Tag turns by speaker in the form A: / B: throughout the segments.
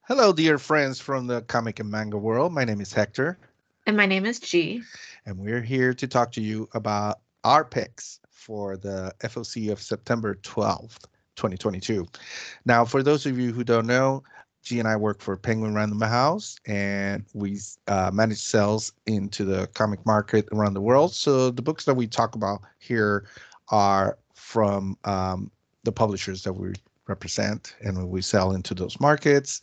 A: Hello, dear friends from the comic and manga world. My name is Hector,
B: And my name is G.
A: and we're here to talk to you about our picks for the FOC of September 12th, 2022. Now, for those of you who don't know, G and I work for Penguin Random House, and we manage sales into the comic market around the world. So the books that we talk about here are from the publishers that we represent, and we sell into those markets.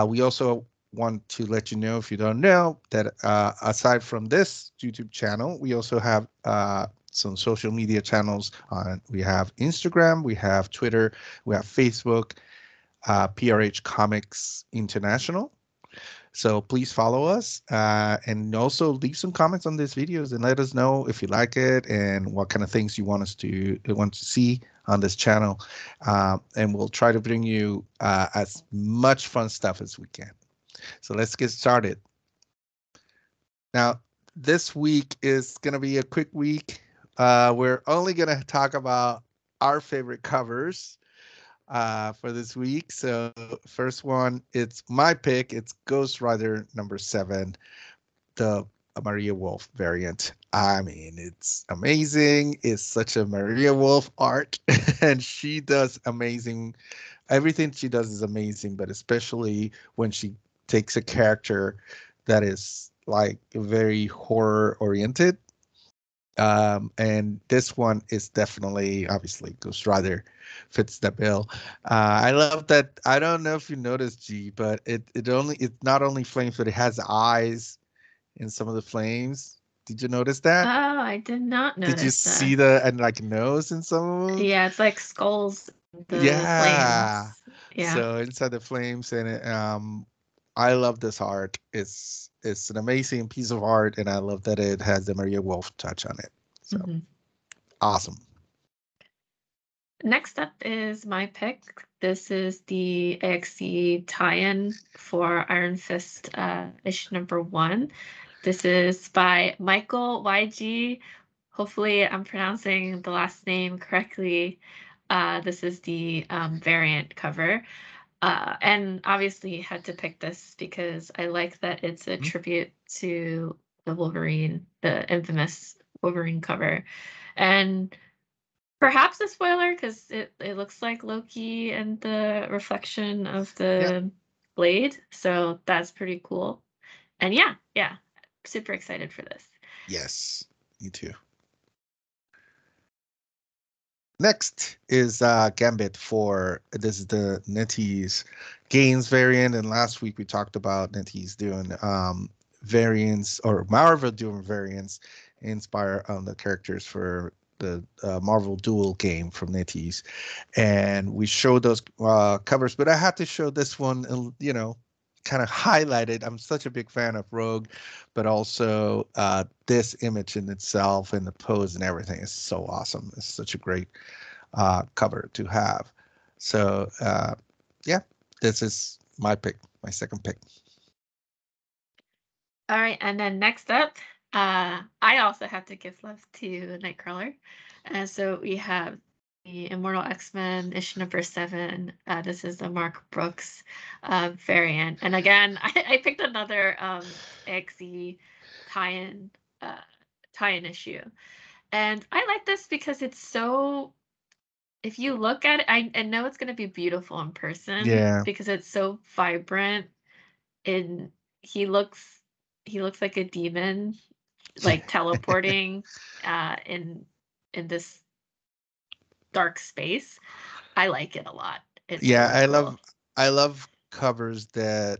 A: We also want to let you know, if you don't know, that aside from this YouTube channel, we also have some social media channels. We have Instagram, we have Twitter, we have Facebook, PRH Comics International. So please follow us and also leave some comments on these videos and let us know if you like it and what kind of things you want to see on this channel. And we'll try to bring you as much fun stuff as we can. So let's get started. Now, this week is going to be a quick week. We're only going to talk about our favorite covers for this week. So first one, it's my pick. It's Ghost Rider #7, the Maria Wolf variant. I mean, it's amazing. It's such a Maria Wolf art, and she does amazing. Everything she does is amazing, but especially when she takes a character that is like very horror oriented. And this one is definitely, obviously, Ghost Rider fits the bill. I love that. I don't know if you noticed, G, but it's not only flames, but it has eyes in some of the flames. Did you notice
B: Oh,
A: that?
B: I did not
A: Did you
B: notice
A: see
B: that.
A: the and like nose in some of them?
B: Yeah, it's like skulls in the
A: Yeah.
B: flames. Yeah.
A: So inside the flames, and I love this art. It's an amazing piece of art, and I love that it has the Maria Wolf touch on it. So
B: hmm
A: awesome.
B: Next up is my pick. This is the AXE tie-in for Iron Fist issue #1. This is by Michael YG. Hopefully, I'm pronouncing the last name correctly. This is the variant cover. And obviously had to pick this because I like that it's a
A: Mhm.
B: tribute to the Wolverine, the infamous Wolverine cover. And perhaps a spoiler because it looks like Loki and the reflection of
A: Yeah.
B: the blade. So that's pretty cool. And yeah, super excited for this.
A: Yes. Me too. Next is Gambit for this is the NetEase Gains variant, and last week we talked about NetEase doing variants or Marvel doing variants inspire on the characters for the Marvel Duel game from NetEase, and we showed those covers. But I had to show this one, kind of highlighted. I'm such a big fan of Rogue, but also this image in itself and the pose and everything is so awesome. It's such a great cover to have. So yeah, this is my pick, my second pick.
B: All right, and then next up, I also have to give love to Nightcrawler. And so we have the Immortal XMen issue #7. This is the Mark Brooks variant. And again, I picked another XE tie-in uh, tie-in issue. And I like this because it's so, if you look at it, I know it's going to be beautiful in person
A: Yeah.
B: because it's so vibrant and he looks he looks like a demon like teleporting in this dark space. I like it a lot. It's
A: Yeah,
B: really
A: I
B: cool.
A: love I love covers that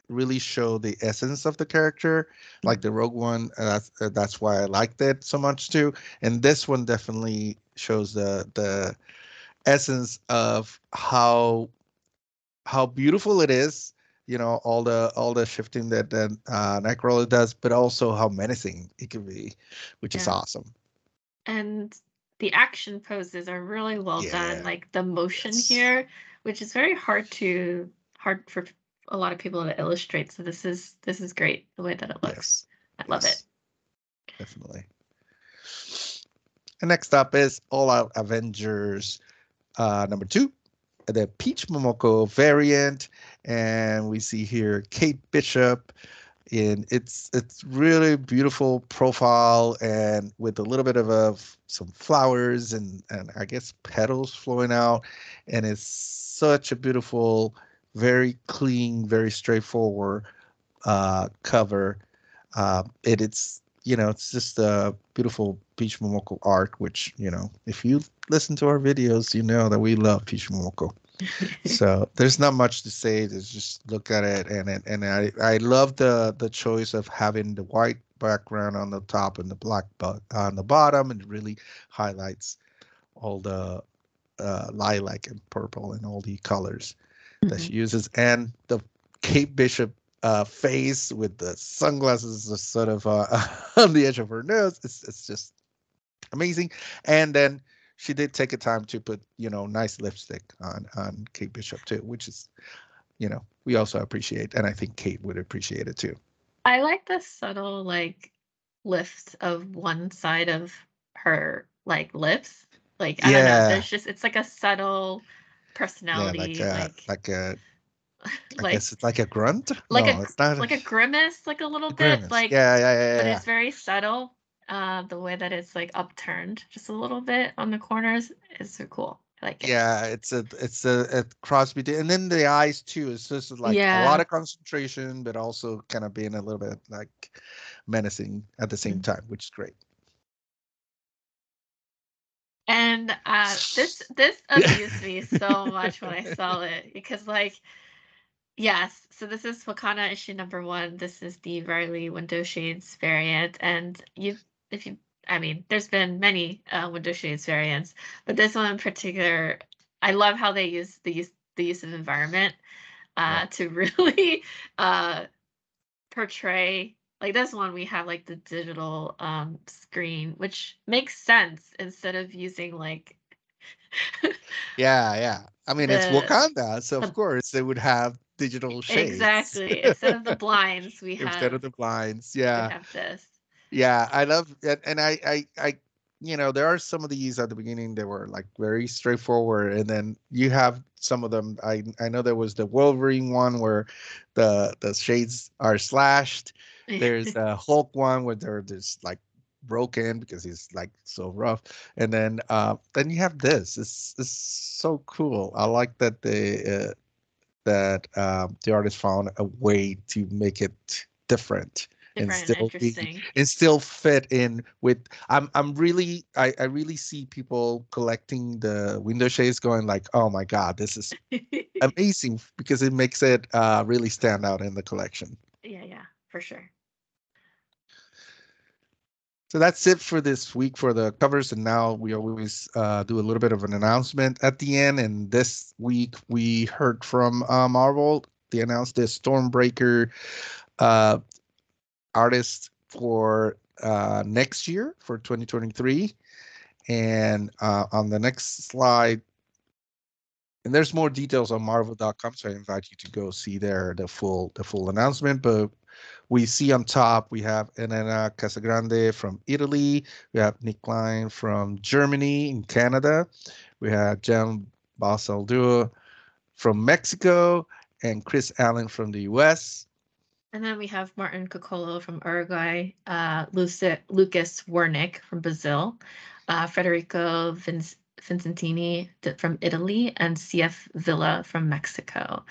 A: really show the essence of the character, like
B: Mhm.
A: the Rogue one. That's why I liked it so much too. And this one definitely shows the essence of how beautiful it is. All the shifting that Nightcrawler does, but also how menacing it can be, which is
B: Yeah.
A: awesome.
B: And the action poses are really well done.
A: Yeah.
B: Like the motion
A: Yes.
B: here, which is very hard for a lot of people to illustrate. So this is great the way that it looks.
A: Yes.
B: I love it.
A: Yes. Definitely. And next up is All Out Avengers #2. the Peach Momoko variant, and we see here Kate Bishop. And it's really beautiful profile, and with a little bit of some flowers and I guess petals flowing out, and it's such a beautiful, very clean, very straightforward cover. It's it's just a beautiful Peach Momoko art, which if you listen to our videos, you know that we love Peach Momoko. So there's not much to say. There's just look at it, and I love the choice of having the white background on the top and the black on the bottom, and it really highlights all the lilac and purple and all the colors that she uses, and the Kate Bishop face with the sunglasses just sort of on the edge of her nose. It's just amazing. And then she did take a time to put nice lipstick on Kate Bishop too, which is we also appreciate, and I think Kate would appreciate it too.
B: I like the subtle lift of one side of her lips. I don't know. There's just it's like a subtle personality.
A: Yeah, I guess it's like a grunt.
B: It's not like a grimace, a little bit.
A: Yeah.
B: But it's very subtle. The way that it's upturned just a little bit on the corners is so cool. I like it.
A: Yeah, it's a cross between, and then the eyes too. It's just a lot of concentration, but also kind of being a little bit menacing at the same time, which is great.
B: And this amused me so much when I saw it, because yes, so this is Wakana issue number 1. This is the Riley Window Shades variant, and there's been many Window Shades variants, but this one in particular, I love how they use the use of environment to really portray. This one, we have the digital screen, which makes sense instead of using
A: yeah. It's Wakanda, so of course they would have digital shades.
B: Exactly. Instead of the blinds, we have.
A: Instead of the blinds, yeah.
B: We have this.
A: Yeah, I love it, and I there are some of these at the beginning that were very straightforward, and then you have some of them. I know there was the Wolverine one where the shades are slashed. There's a Hulk one where they're just broken because he's so rough, and then you have this. It's so cool. I like that the artist found a way to make it different. And still fit in with. I really see people collecting the window shades going oh my god, this is amazing, because it makes it really stand out in the collection.
B: Yeah, for sure.
A: So that's it for this week for the covers, and now we always do a little bit of an announcement at the end. And this week we heard from Marvel. They announced the Stormbreaker artist for next year, for 2023. And on the next slide, and there's more details on marvel.com, so I invite you to go see there the full announcement. But we see on top we have Elena Casagrande from Italy, we have Nick Klein from Germany and Canada, we have Jen Basaldur from Mexico, and Chris Allen from the US.
B: And then we have Martin Coccolo from Uruguay, Lucas Wernick from Brazil, Federico Vincentini from Italy, and CF Villa from Mexico.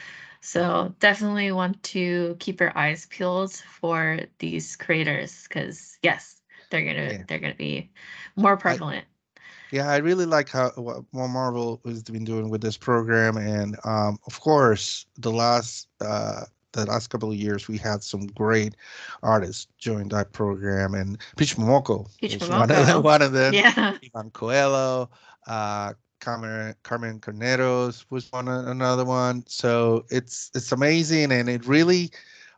B: So definitely want to keep your eyes peeled for these creators, because yes, they're gonna be more prevalent.
A: I really like what Marvel has been doing with this program, and of course the last couple of years we had some great artists join that program, and Peach Momoko was one of them.
B: Yeah.
A: Ivan Coelho, Carmen Carneros was another one. So it's amazing, and it really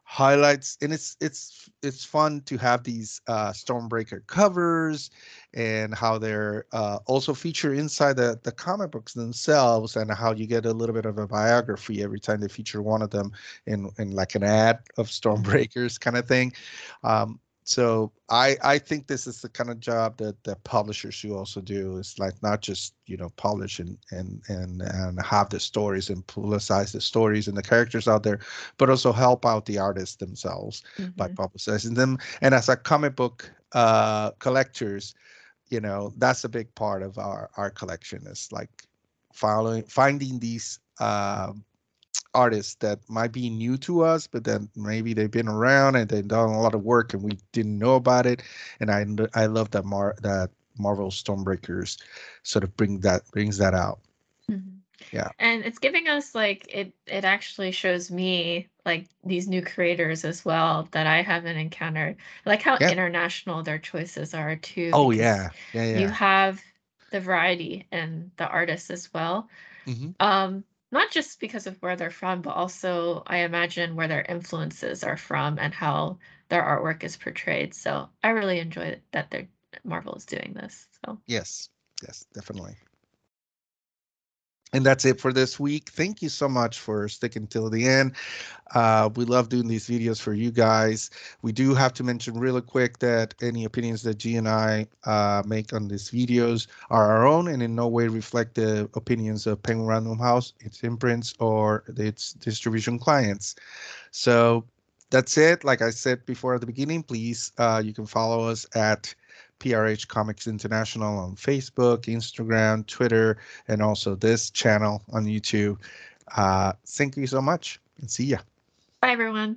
A: highlights, and it's fun to have these Stormbreaker covers, and how they're also feature inside the comic books themselves, and how you get a little bit of a biography every time they feature one of them in an ad of Stormbreakers kind of thing. So I think this is the kind of job that the publishers should also do. It's like not just, polish and have the stories and publicize the stories and the characters out there, but also help out the artists themselves by publicizing them. And as a comic book collectors, that's a big part of our collection, is like finding these artists that might be new to us, but then maybe they've been around and they've done a lot of work and we didn't know about it. And I love that that Marvel Stormbreakers sort of brings that out. Yeah.
B: And it's giving us like it actually shows me like these new creators as well that I haven't encountered. I like how
A: Yeah.
B: international their choices are too.
A: Oh
B: because
A: yeah.
B: you have the variety in the artists as well. Not just because of where they're from, but also I imagine where their influences are from and how their artwork is portrayed. So I really enjoy that Marvel is doing this. So
A: yes, definitely. And that's it for this week. Thank you so much for sticking till the end. We love doing these videos for you guys. We do have to mention really quick that any opinions that G and I make on these videos are our own and in no way reflect the opinions of Penguin Random House, its imprints, or its distribution clients. So that's it. Like I said before at the beginning, please, you can follow us at PRH Comics International on Facebook, Instagram, Twitter, and also this channel on YouTube. Thank you so much and see ya.
B: bye, everyone.